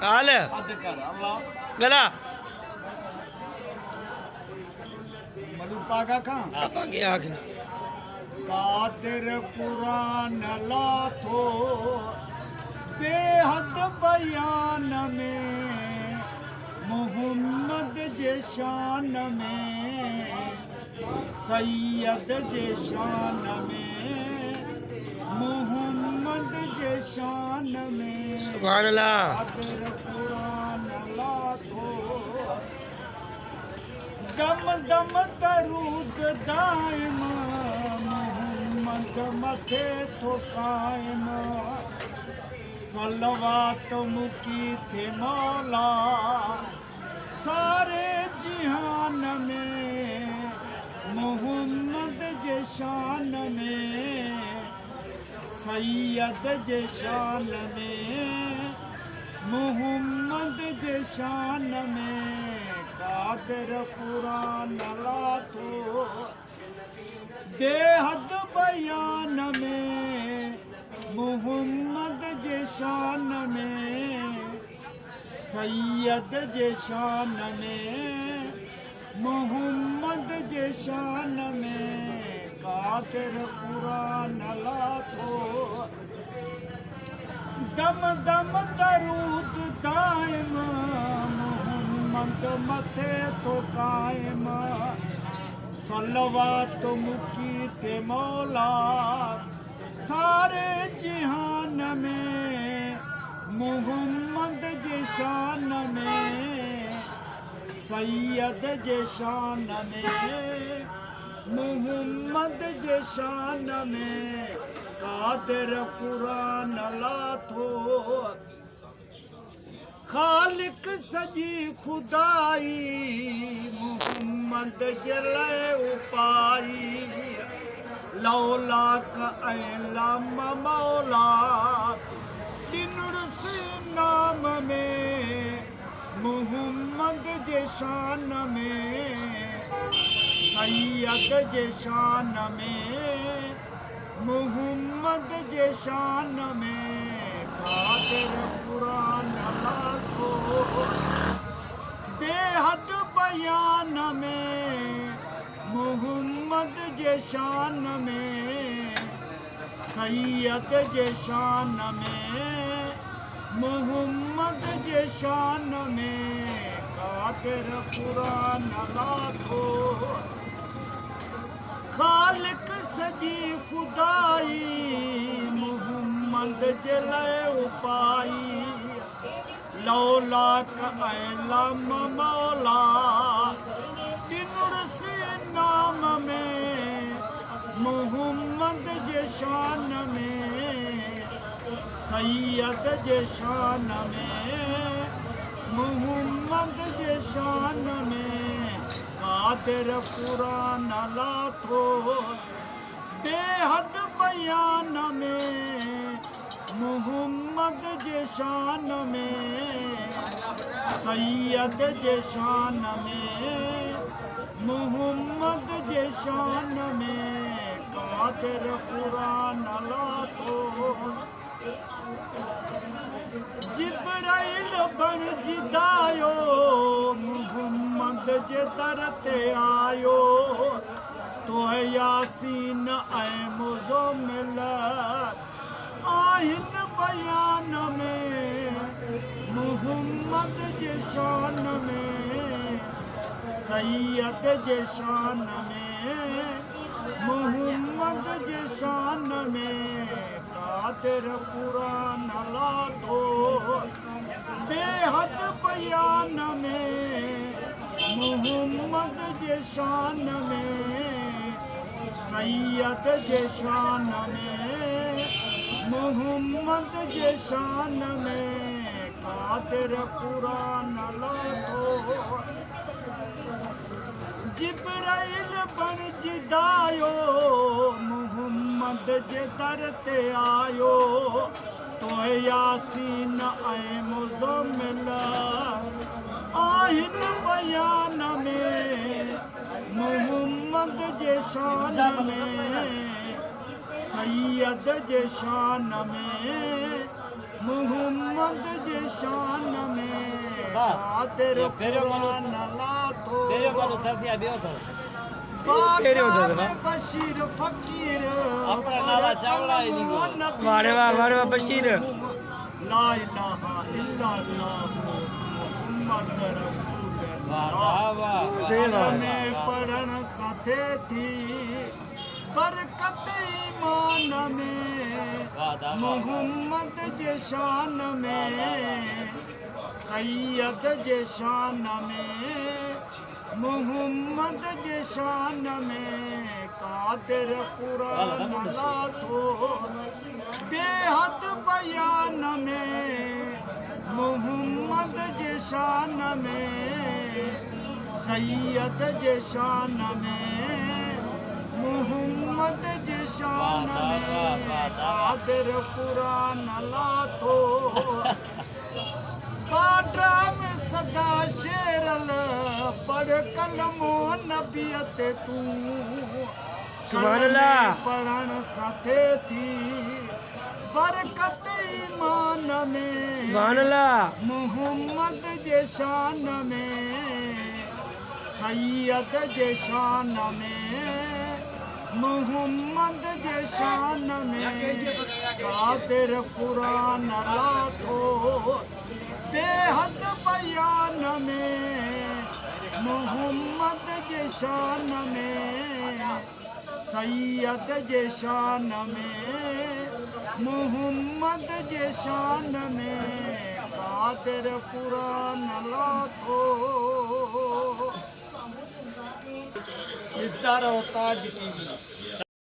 हाल गला मलूपागा कहाँ पागे आखिर कादिर कुरान लाथो बेहद बयान में मोहम्मद जे शान में सैयद जे शान में मोहम्मद जे शान में सुभान अल्लाह कादिर कुरान लाथो दम दम दरूद दाइम मोहम्मद मथे तो कायम सलवात मुकी थे मौला सारे जिहान में मोहम्मद जे शान में सैयद जे शान में मोहम्मद जे शान में कादिर कुरान लाथो बेहद बयान में मोहम्मद जे शान में सैयद जे शान में मोहम्मद जे शान में कादिर कुरान लाथो दम दम दरूद दाइम मोहम्मद मथे तो कायम सलवात मुकी थे मौला सारे जिहान में मोहम्मद जे शान में सैयद जे शान में मोहम्मद जे शान में कादिर कुरान लाथो खालिक सजी खुदाई मोहम्मद जले उपाई लौला का ऐलाम मौला दिनुरस नाम में मोहम्मद जे शान में सैयद जे शान में मोहम्मद जे शान में कादिर कुरान लाथो बेहद बयान में मोहम्मद जे शान में सैयद जे शान में मोहम्मद जे शान में कादिर कुरान लाथो खालिक सजी खुदाई मोहम्मद जले उपाई लौला का ऐलाम मौला दिनुरस नाम में मोहम्मद जे शान में सैयद जे शान में मोहम्मद जे शान में कादिर कुरान लाथो बेहद बयान में मोहम्मद जे शान में सैयद जे शान में मोहम्मद जे शान में कादिर कुरान लाथो जिब्राइल बन जिदायो मोहम्मद जे दर ते आयो तो यासीन ऐ मुज़म्मिल आहिन बयान में मोहम्मद जे शान में सैयद जे शान में मोहम्मद जे शान में कादिर कुरान लाथो बेहद बयान में मोहम्मद जे शान में सैयद जे शान में मोहम्मद जे शान में कादिर कुरान लाथो जिब्राइल बन जिदायो मोहम्मद जे दर ते आयो तो यासीन ऐ मुज़म्मिल आहिन बयान में मोहम्मद जे शान में सैयद जे शान में मोहम्मद जे शान में कादिर कुरान लाथो फेरे होता था बशीर फकीर वाड़े वाह बशीर ला इलाहा इल्लल्लाह मुहम्मद रसूलुल्लाह सही बात। में पढ़न साथे थी बरकत ईमान में मुहम्मद जे शान में सैयद जे शान में मुहम्मद जे शान में कादिर कुरान लाथो बेहद बयान में मुहम्मद जे शान में सैयद जे शान में मुहम्मद जे शान में कादिर कुरान लाथो पाड्रा में सदा शेरल पढ़ कलमो नबियत तू सुभान अल्लाह। पढ़ण साथे थी बरकत ईमान में सुभान अल्लाह मुहम्मद जे शान में सैयद जे शान में मुहम्मद जे शान में कादिर कुरान लाथो बेहद बयान में मुहम्मद जे शान में सैयद जे शान में मुहम्मद जे शान में कादिर कुरान लाथो इस ताज टीवी